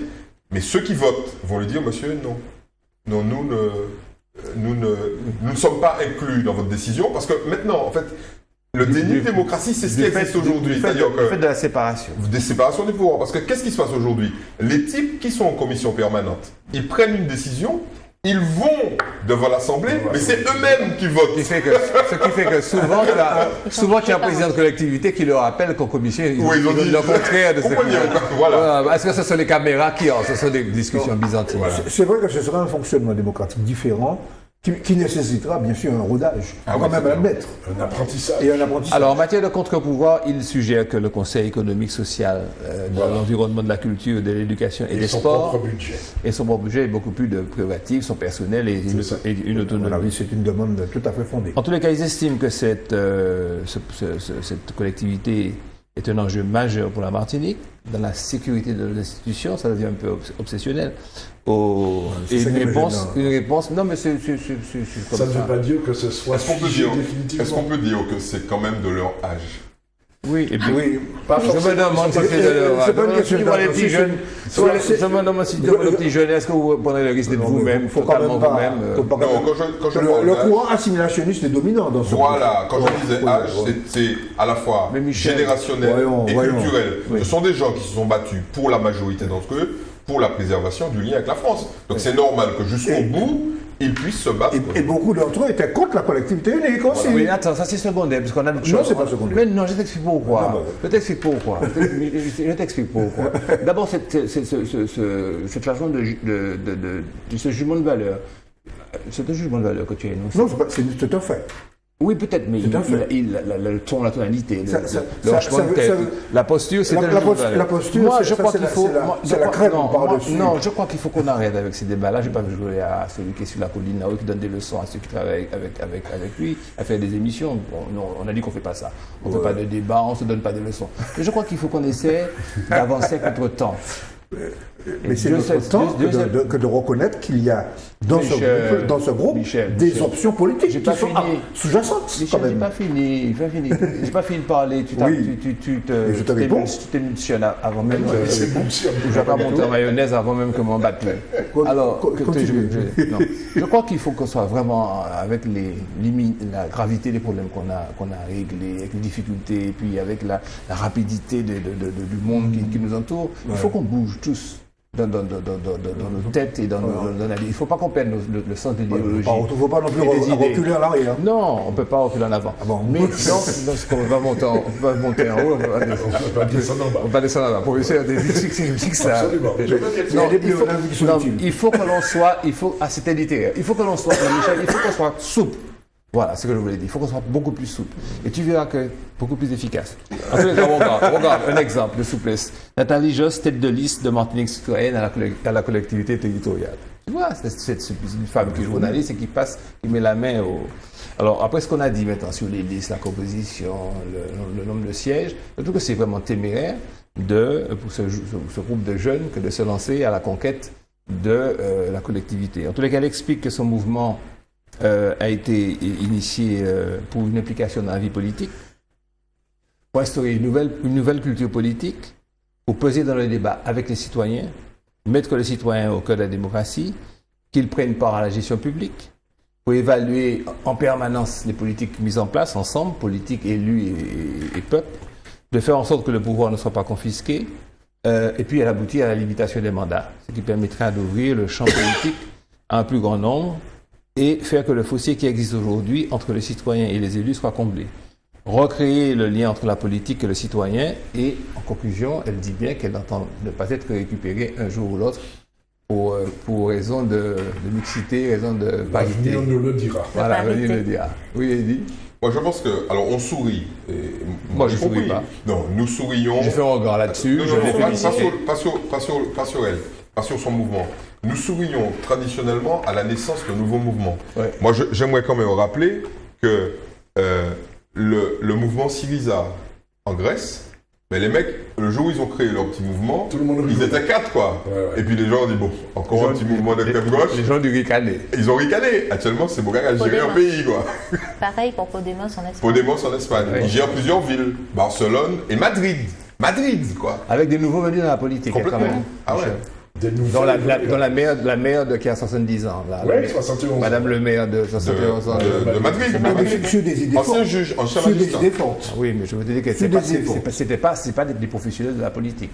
mais ceux qui votent vont lui dire, monsieur, non, nous ne sommes pas inclus dans votre décision, parce que maintenant, en fait, le déni de démocratie, c'est ce qui existe aujourd'hui. Le fait de la séparation. Des séparations des pouvoirs. Parce que qu'est-ce qui se passe aujourd'hui? Les types qui sont en commission permanente, ils prennent une décision, ils vont devant l'Assemblée, mais c'est eux-mêmes qui votent. Ce qui fait que souvent tu as un président de collectivité qui leur rappelle qu'en commission, ils ont dit le contraire de ce qu'ils voilà. Est-ce que ce sont les caméras qui ont? Ce sont des discussions byzantines. Voilà. C'est vrai que ce sera un fonctionnement démocratique différent. Qui nécessitera bien sûr un rodage, quand même l'admettre. Un apprentissage. Alors en matière de contre-pouvoir, il suggère que le Conseil économique, social, de l'environnement, de la culture, de l'éducation et des sports, son propre budget est beaucoup plus de prérogatives, son personnel et une autonomie. Voilà, c'est une demande tout à fait fondée. En tous les cas, ils estiment que cette collectivité est un enjeu majeur pour la Martinique, dans la sécurité de nos institutions, ça devient un peu obsessionnel. Une réponse, non mais c'est comme ça. Ça ne veut pas dire que ce soit définitivement. Est-ce qu'on peut dire que c'est quand même de leur âge? Oui, et puis je me demande si c'est de leur âge. C'est pas une question de les petits jeunes. Je me demande si les petits jeunes, est-ce que vous prenez le risque d'être vous-même, totalement vous-même? Le courant assimilationniste est dominant dans ce Voilà, quand je disais âge, c'est à la fois générationnel et culturel. Ce sont des gens qui se sont battus pour la majorité d'entre eux, pour la préservation du lien avec la France. Donc c'est normal que jusqu'au bout, ils puissent se battre. Et beaucoup d'entre eux étaient contre la collectivité unique aussi. Oui, attends, ça c'est secondaire, parce qu'on a Non, c'est pas secondaire. Mais non, je t'explique pourquoi. Je t'explique pourquoi. D'abord, cette façon de ce jugement de valeur. C'est un jugement de valeur que tu as énoncé. Non, c'est un fait. Oui, peut-être, mais le ton, la tonalité, la posture, c'est la posture. Moi, je crois qu'il faut. C'est la crème par-dessus. Non, je crois qu'il faut qu'on arrête avec ces débats-là. Je ne vais pas jouer à celui qui est sur la colline là-haut, qui donne des leçons à ceux qui travaillent avec lui, à faire des émissions. On a dit qu'on ne fait pas ça. On ne fait pas de débat, on ne se donne pas de leçons. Mais je crois qu'il faut qu'on essaie d'avancer contre temps. Mais c'est notre temps que de reconnaître qu'il y a dans ce groupe des options politiques qui sont sous-jacentes. Michel, j'ai pas fini. J'ai pas fini de parler. Tu t'émissionnes avant même. Je vais pas monter en mayonnaise avant même que m'en batte. Alors, je crois qu'il faut qu'on soit vraiment avec la gravité des problèmes qu'on a réglés, avec les difficultés, et puis avec la rapidité du monde qui nous entoure. Il faut qu'on bouge tous dans nos têtes et dans la vie. Il ne faut pas qu'on perde le sens de l'idéologie. Il ne faut pas non plus reculer en arrière. Non, on ne peut pas reculer en avant. Mais lorsqu'on va monter en haut, on va descendre en bas. On va descendre en bas. Pour essayer de dire ça. Il faut que l'on soit, c'était littéraire, il faut que l'on soit, Michel, il faut qu'on soit souple. Voilà, c'est ce que je voulais dire. Il faut qu'on soit beaucoup plus souple. Et tu verras que beaucoup plus efficace. En tous les cas, regarde un exemple de souplesse. Nathalie Josse, tête de liste de Martinique citoyenne à la collectivité territoriale. Tu vois, c'est une femme qui est journaliste et qui met la main au... Alors, après ce qu'on a dit maintenant sur les listes, la composition, le nombre de sièges, je trouve que c'est vraiment téméraire pour ce groupe de jeunes que de se lancer à la conquête de la collectivité. En tous les cas, elle explique que son mouvement a été initié pour une implication dans la vie politique, pour instaurer une nouvelle culture politique, pour peser dans le débat avec les citoyens, mettre les citoyens au cœur de la démocratie, qu'ils prennent part à la gestion publique, pour évaluer en permanence les politiques mises en place ensemble, politiques, élus et peuple, de faire en sorte que le pouvoir ne soit pas confisqué, et puis elle aboutit à la limitation des mandats, ce qui permettra d'ouvrir le champ politique à un plus grand nombre, et faire que le fossé qui existe aujourd'hui entre les citoyens et les élus soit comblé. Recréer le lien entre la politique et le citoyen, et en conclusion, elle dit bien qu'elle entend ne pas être récupérée un jour ou l'autre pour raison de mixité, raison de parité. L'avenir nous le dira. Voilà, l'avenir nous le dira. Oui, Eddy. Moi, je pense que... Alors, on sourit. Moi, je ne souris pas. Non, nous sourions... J'ai fait un regard là-dessus, je l'ai félicité. Pas sur elle, pas sur son mouvement. Nous sourions traditionnellement à la naissance de nouveaux mouvements. Ouais. Moi, j'aimerais quand même rappeler que le mouvement Syriza en Grèce, mais les mecs, le jour où ils ont créé leur petit mouvement, ils étaient 4, quoi. Ouais. Et puis les gens ont dit, bon, encore un petit mouvement d'extrême gauche. Les gens ont dû ricaner. Ils ont ricané. Actuellement, c'est Bourg à gérer un pays, quoi. Pareil pour Podemos en Espagne. Podemos en Espagne. Ouais. Ils gèrent plusieurs villes, Barcelone et Madrid. Madrid, quoi. Avec des nouveaux venus dans la politique, complètement. Quand même. Ah ouais. Dans la maire qui a 70 ans. Là, oui, 71 ans. Madame le maire de 71 ans. De Madrid. Sur des idées fortes. Ancien juge, ancien magistrat. Oui, mais je veux dire que c'est pas des professionnels de la politique.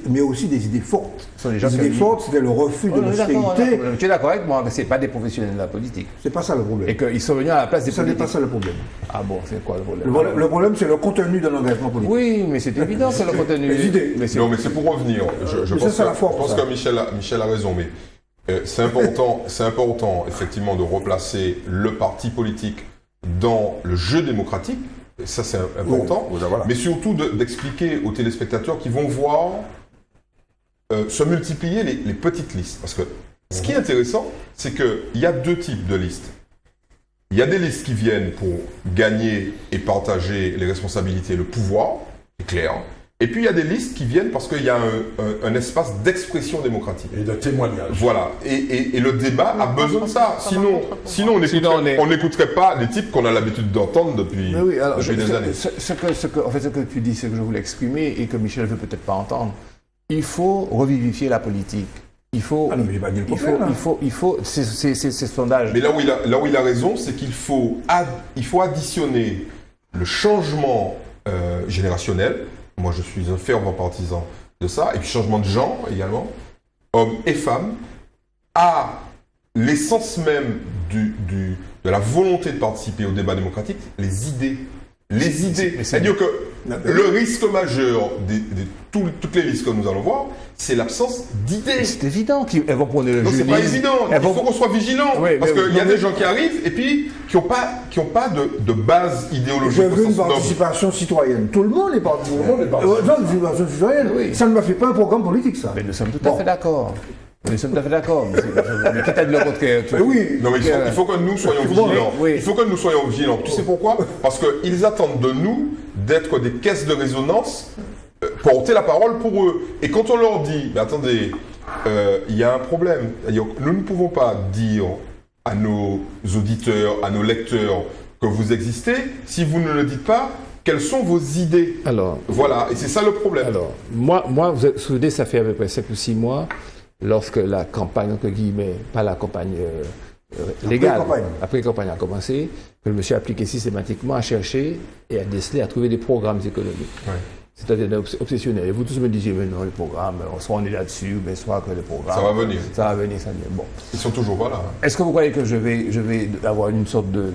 Mais aussi des idées fortes. Les idées fortes, c'était le refus de l'austérité. Tu es d'accord avec moi que ce n'est pas des professionnels de la politique. C'est pas ça le problème. Et qu'ils sont venus à la place des politiques. Ce n'est pas ça le problème. Ah bon, c'est quoi le problème? Le problème, c'est le contenu de l'engagement politique. Oui, mais c'est évident, c'est le contenu. Les idées. Non, mais c'est pour revenir. Je pense que Michel a raison, mais c'est important effectivement de replacer le parti politique dans le jeu démocratique, et ça c'est important, mais surtout d'expliquer aux téléspectateurs qui vont voir se multiplier les petites listes. Parce que ce qui est intéressant, c'est qu'il y a deux types de listes. Il y a des listes qui viennent pour gagner et partager les responsabilités et le pouvoir, c'est clair. Et puis il y a des listes qui viennent parce qu'il y a un espace d'expression démocratique. Et de témoignage. Voilà. Et le débat a besoin de ça. Sinon on n'écouterait pas les types qu'on a l'habitude d'entendre depuis des années. Ce que tu dis, ce que je voulais exprimer et que Michel ne veut peut-être pas entendre, il faut revivifier la politique. Il faut ces sondages. Mais là où il a raison, c'est qu'il faut additionner le changement générationnel. Moi, je suis un fervent partisan de ça. Et puis, changement de genre également, hommes et femmes, à l'essence même de la volonté de participer au débat démocratique, les idées. Les idées. C'est-à-dire que le risque majeur de toutes les listes que nous allons voir, c'est l'absence d'idées. C'est évident qu'elles vont prendre le jeu. C'est pas évident. Il faut qu'on soit vigilant. Oui, parce qu'il y a des gens qui arrivent et puis qui n'ont pas de base idéologique. Je veux une participation citoyenne. Tout le monde est participant. Une participation citoyenne. Oui. Ça ne me fait pas un programme politique, ça. Mais nous sommes tout à fait d'accord. Nous sommes tout à fait d'accord. Mais qui t'a dit le contraire? Oui. Non, mais il faut que nous soyons vigilants. Oui. Il faut que nous soyons vigilants. Tu sais pourquoi? Parce qu'ils attendent de nous d'être des caisses de résonance porter la parole pour eux. Et quand on leur dit, mais attendez, il y a un problème. Nous ne pouvons pas dire à nos auditeurs, à nos lecteurs que vous existez si vous ne le dites pas. Quelles sont vos idées? Alors, voilà, et c'est ça le problème. Alors, moi vous vous souvenez, ça fait à peu près 5 ou 6 mois, lorsque la campagne, entre guillemets, pas la campagne légale, après campagne a commencé, que je me suis appliqué systématiquement à chercher et à déceler, à trouver des programmes économiques. Ouais. C'est-à-dire obsessionnel. Et vous tous me disiez, mais non, les programmes, soit on est là-dessus, mais soit que les programmes. Ça va venir. Ça va venir, ça vient. Bon. Ils sont toujours pas là. Est-ce que vous croyez que je vais avoir une sorte de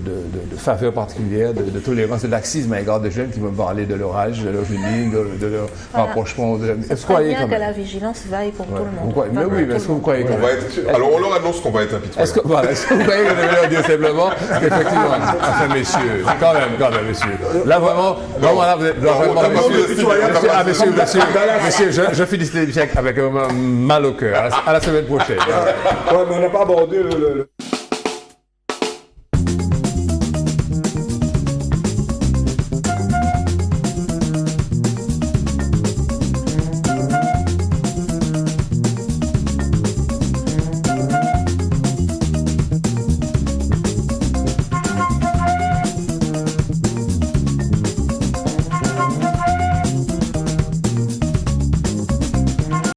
faveur particulière, de tolérance, de laxisme à l'égard des jeunes qui vont me parler de leur âge, de leur génie, de leur rapprochement? Est-ce que vous croyez bien que la vigilance vaille pour tout le monde. Mais oui, mais est-ce que vous croyez que... Alors on leur annonce qu'on va être impitoyable. Est-ce que vous croyez que je vais leur dire simplement qu'effectivement, enfin messieurs, quand même, messieurs. Là vraiment là vous êtes monsieur, je félicite l'émission avec un mal au cœur. À la semaine prochaine. Ouais, mais on n'a pas abordé le...